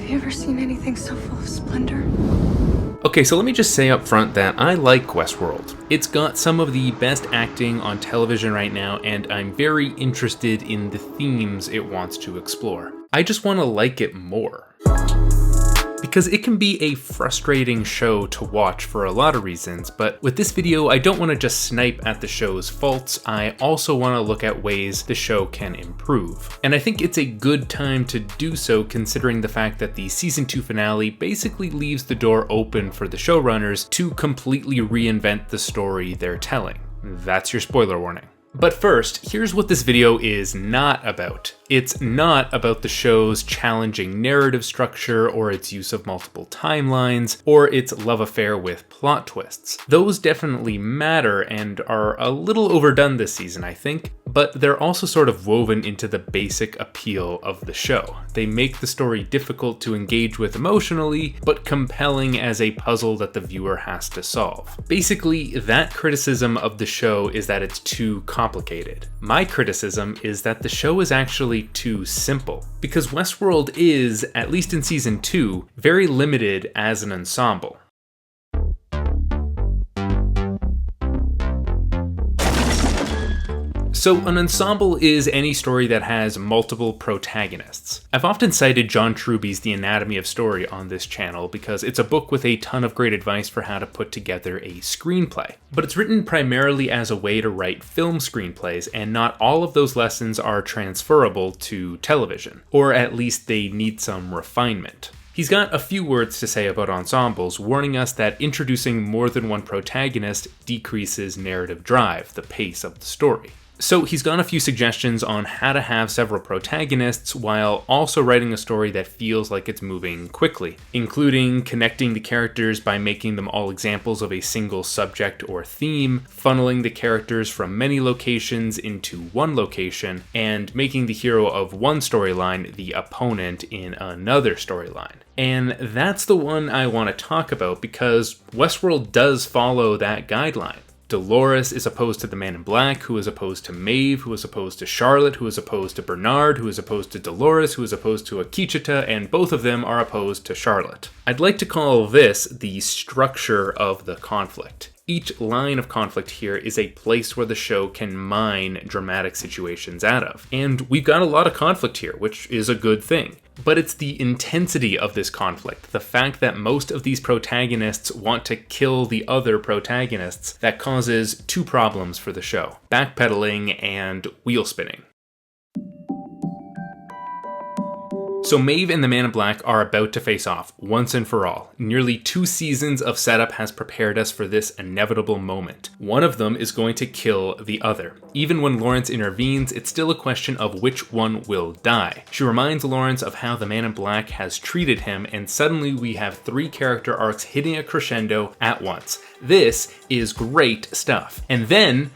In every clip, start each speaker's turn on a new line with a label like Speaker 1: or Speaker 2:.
Speaker 1: you ever seen anything so full of splendor?
Speaker 2: Okay, so let me just say up front that I like Westworld. It's got some of the best acting on television right now, and I'm very interested in the themes it wants to explore. I just want to like it more. Because it can be a frustrating show to watch for a lot of reasons, but with this video I don't want to just snipe at the show's faults, I also want to look at ways the show can improve. And I think it's a good time to do so considering the fact that the season 2 finale basically leaves the door open for the showrunners to completely reinvent the story they're telling. That's your spoiler warning. But first, here's what this video is not about. It's not about the show's challenging narrative structure or its use of multiple timelines or its love affair with plot twists. Those definitely matter and are a little overdone this season, I think, but they're also sort of woven into the basic appeal of the show. They make the story difficult to engage with emotionally, but compelling as a puzzle that the viewer has to solve. Basically, that criticism of the show is that it's too complicated. My criticism is that the show is actually too simple, because Westworld is, at least in season 2, very limited as an ensemble. So an ensemble is any story that has multiple protagonists. I've often cited John Truby's The Anatomy of Story on this channel because it's a book with a ton of great advice for how to put together a screenplay. But it's written primarily as a way to write film screenplays, and not all of those lessons are transferable to television, or at least they need some refinement. He's got a few words to say about ensembles, warning us that introducing more than one protagonist decreases narrative drive, the pace of the story. So he's got a few suggestions on how to have several protagonists while also writing a story that feels like it's moving quickly, including connecting the characters by making them all examples of a single subject or theme, funneling the characters from many locations into one location, and making the hero of one storyline the opponent in another storyline. And that's the one I want to talk about because Westworld does follow that guideline. Dolores is opposed to the Man in Black, who is opposed to Maeve, who is opposed to Charlotte, who is opposed to Bernard, who is opposed to Dolores, who is opposed to Akecheta, and both of them are opposed to Charlotte. I'd like to call this the structure of the conflict. Each line of conflict here is a place where the show can mine dramatic situations out of. And we've got a lot of conflict here, which is a good thing. But it's the intensity of this conflict, the fact that most of these protagonists want to kill the other protagonists, that causes two problems for the show: backpedaling and wheel spinning. So Maeve and the Man in Black are about to face off, once and for all. Nearly 2 seasons of setup has prepared us for this inevitable moment. One of them is going to kill the other. Even when Lawrence intervenes, it's still a question of which one will die. She reminds Lawrence of how the Man in Black has treated him, and suddenly we have 3 character arcs hitting a crescendo at once. This is great stuff. And then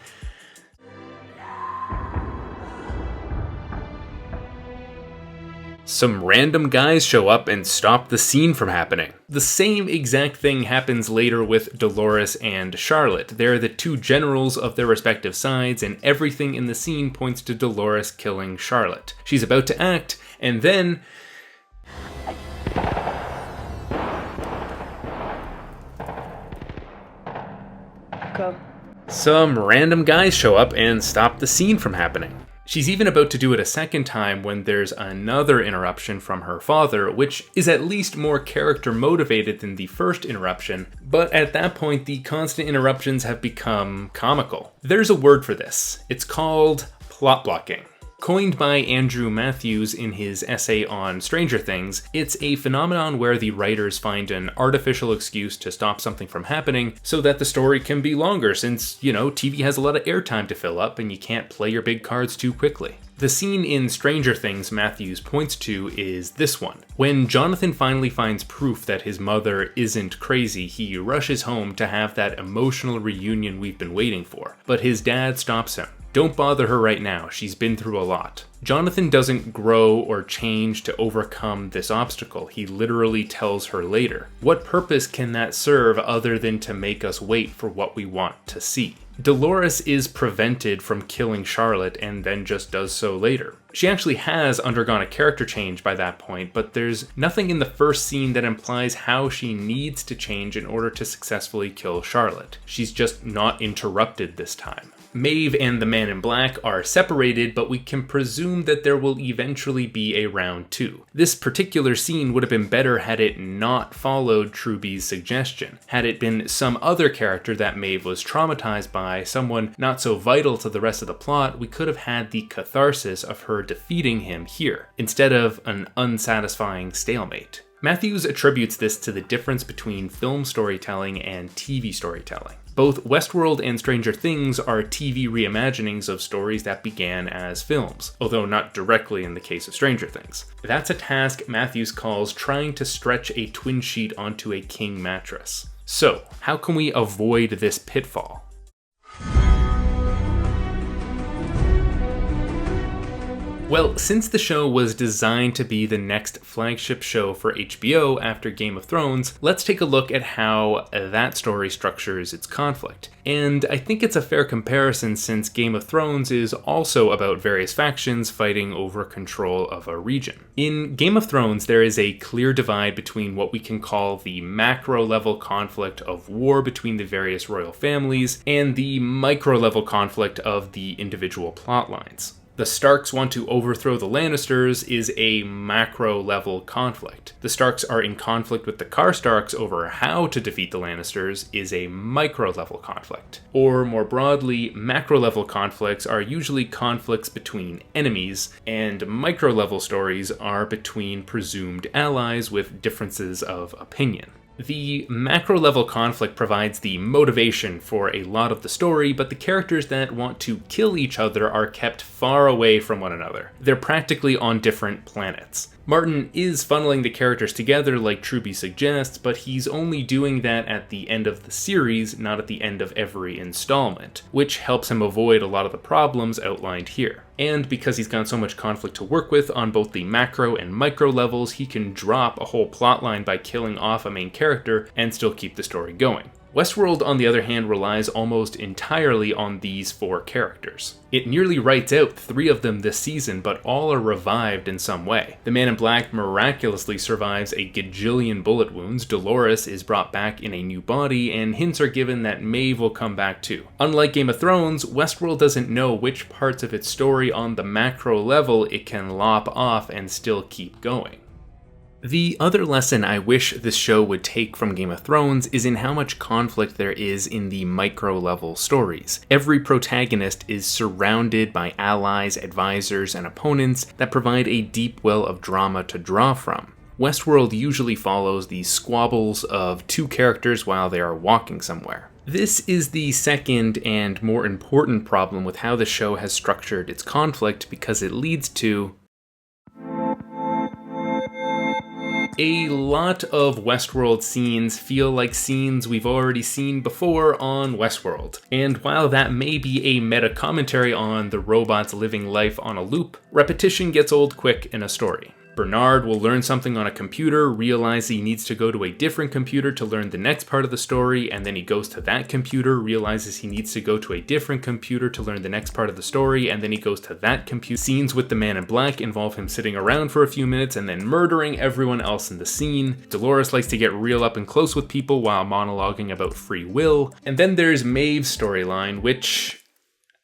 Speaker 2: some random guys show up and stop the scene from happening. The same exact thing happens later with Dolores and Charlotte. They're the 2 generals of their respective sides, and everything in the scene points to Dolores killing Charlotte. She's about to act, and then
Speaker 1: Go.
Speaker 2: some random guys show up and stop the scene from happening. She's even about to do it a second time when there's another interruption from her father, which is at least more character motivated than the first interruption, but at that point the constant interruptions have become comical. There's a word for this. It's called plot blocking. Coined by Andrew Matthews in his essay on Stranger Things, it's a phenomenon where the writers find an artificial excuse to stop something from happening so that the story can be longer since, TV has a lot of airtime to fill up and you can't play your big cards too quickly. The scene in Stranger Things Matthews points to is this one. When Jonathan finally finds proof that his mother isn't crazy, he rushes home to have that emotional reunion we've been waiting for, but his dad stops him. Don't bother her right now, she's been through a lot. Jonathan doesn't grow or change to overcome this obstacle, he literally tells her later. What purpose can that serve other than to make us wait for what we want to see? Dolores is prevented from killing Charlotte and then just does so later. She actually has undergone a character change by that point, but there's nothing in the first scene that implies how she needs to change in order to successfully kill Charlotte. She's just not interrupted this time. Maeve and the Man in Black are separated, but we can presume that there will eventually be a round 2. This particular scene would have been better had it not followed Truby's suggestion. Had it been some other character that Maeve was traumatized by, someone not so vital to the rest of the plot, we could have had the catharsis of her defeating him here, instead of an unsatisfying stalemate. Matthews attributes this to the difference between film storytelling and TV storytelling. Both Westworld and Stranger Things are TV reimaginings of stories that began as films, although not directly in the case of Stranger Things. That's a task Matthews calls trying to stretch a twin sheet onto a king mattress. So, how can we avoid this pitfall? Well, since the show was designed to be the next flagship show for HBO after Game of Thrones, let's take a look at how that story structures its conflict. And I think it's a fair comparison since Game of Thrones is also about various factions fighting over control of a region. In Game of Thrones, there is a clear divide between what we can call the macro-level conflict of war between the various royal families and the micro-level conflict of the individual plot lines. The Starks want to overthrow the Lannisters is a macro-level conflict. The Starks are in conflict with the Karstarks over how to defeat the Lannisters is a micro-level conflict. Or more broadly, macro-level conflicts are usually conflicts between enemies, and micro-level stories are between presumed allies with differences of opinion. The macro-level conflict provides the motivation for a lot of the story, but the characters that want to kill each other are kept far away from one another. They're practically on different planets. Martin is funneling the characters together like Truby suggests, but he's only doing that at the end of the series, not at the end of every installment, which helps him avoid a lot of the problems outlined here. And because he's got so much conflict to work with on both the macro and micro levels, he can drop a whole plotline by killing off a main character and still keep the story going. Westworld, on the other hand, relies almost entirely on these 4 characters. It nearly writes out 3 of them this season, but all are revived in some way. The Man in Black miraculously survives a gajillion bullet wounds, Dolores is brought back in a new body, and hints are given that Maeve will come back too. Unlike Game of Thrones, Westworld doesn't know which parts of its story on the macro level it can lop off and still keep going. The other lesson I wish this show would take from Game of Thrones is in how much conflict there is in the micro-level stories. Every protagonist is surrounded by allies, advisors, and opponents that provide a deep well of drama to draw from. Westworld usually follows the squabbles of 2 characters while they are walking somewhere. This is the second and more important problem with how the show has structured its conflict because it leads to a lot of Westworld scenes feel like scenes we've already seen before on Westworld. And while that may be a meta-commentary on the robots living life on a loop, repetition gets old quick in a story. Bernard will learn something on a computer, realize he needs to go to a different computer to learn the next part of the story, and then he goes to that computer, realizes he needs to go to a different computer to learn the next part of the story, and then he goes to that computer. Scenes with the Man in Black involve him sitting around for a few minutes and then murdering everyone else in the scene. Dolores likes to get real up and close with people while monologuing about free will. And then there's Maeve's storyline, which...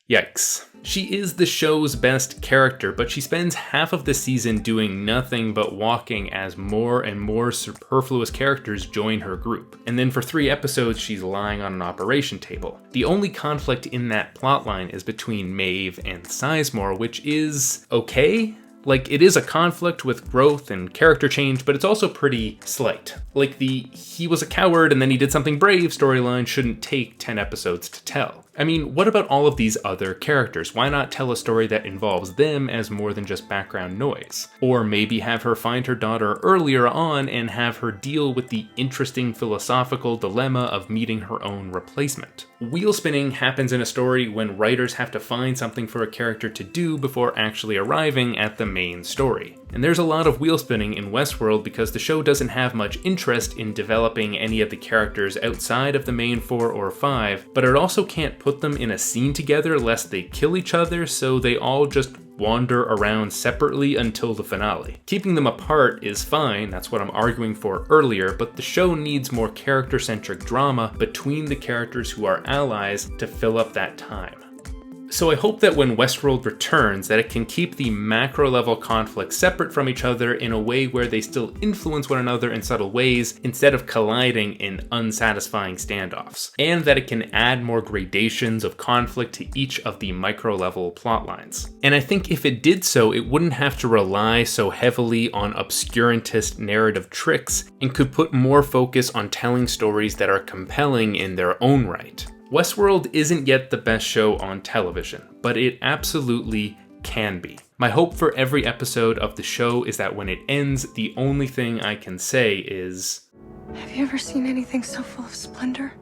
Speaker 2: yikes. She is the show's best character, but she spends half of the season doing nothing but walking as more and more superfluous characters join her group. And then for 3 episodes, she's lying on an operation table. The only conflict in that plotline is between Maeve and Sizemore, which is okay. Like, it is a conflict with growth and character change, but it's also pretty slight. Like, the he was a coward and then he did something brave storyline shouldn't take 10 episodes to tell. I mean, what about all of these other characters? Why not tell a story that involves them as more than just background noise? Or maybe have her find her daughter earlier on and have her deal with the interesting philosophical dilemma of meeting her own replacement. Wheel spinning happens in a story when writers have to find something for a character to do before actually arriving at the main story. And there's a lot of wheel spinning in Westworld because the show doesn't have much interest in developing any of the characters outside of the main 4 or 5, but it also can't put them in a scene together lest they kill each other, so they all just wander around separately until the finale. Keeping them apart is fine, that's what I'm arguing for earlier, but the show needs more character-centric drama between the characters who are allies to fill up that time. So I hope that when Westworld returns, that it can keep the macro-level conflicts separate from each other in a way where they still influence one another in subtle ways instead of colliding in unsatisfying standoffs, and that it can add more gradations of conflict to each of the micro-level plot lines. And I think if it did so, it wouldn't have to rely so heavily on obscurantist narrative tricks and could put more focus on telling stories that are compelling in their own right. Westworld isn't yet the best show on television, but it absolutely can be. My hope for every episode of the show is that when it ends, the only thing I can say is,
Speaker 1: Have you ever seen anything so full of splendor?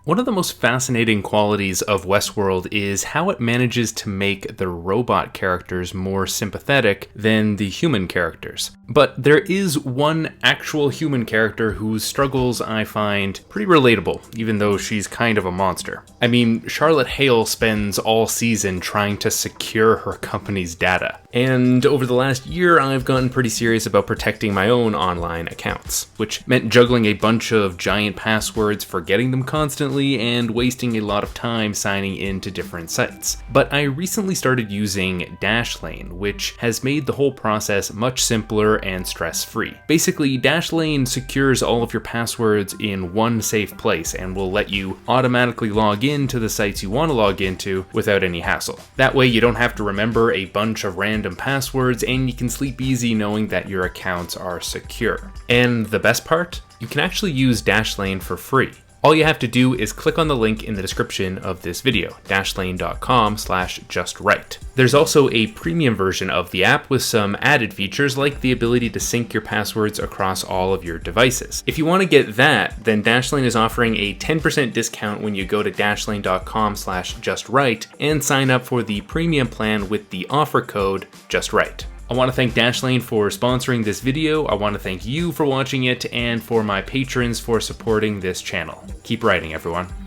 Speaker 2: one of the most fascinating qualities of Westworld is how it manages to make the robot characters more sympathetic than the human characters. But there is one actual human character whose struggles I find pretty relatable, even though she's kind of a monster. I mean, Charlotte Hale spends all season trying to secure her company's data. And over the last year, I've gotten pretty serious about protecting my own online accounts, which meant juggling a bunch of giant passwords, forgetting them constantly, and wasting a lot of time signing into different sites. But I recently started using Dashlane, which has made the whole process much simpler and stress-free. Basically, Dashlane secures all of your passwords in one safe place and will let you automatically log in to the sites you want to log into without any hassle. That way you don't have to remember a bunch of random passwords, and you can sleep easy knowing that your accounts are secure. And the best part? You can actually use Dashlane for free. All you have to do is click on the link in the description of this video, dashlane.com/justright. There's also a premium version of the app with some added features like the ability to sync your passwords across all of your devices. If you want to get that, then Dashlane is offering a 10% discount when you go to dashlane.com/justright and sign up for the premium plan with the offer code JUSTRIGHT. I want to thank Dashlane for sponsoring this video, I want to thank you for watching it, and for my patrons for supporting this channel. Keep writing, everyone.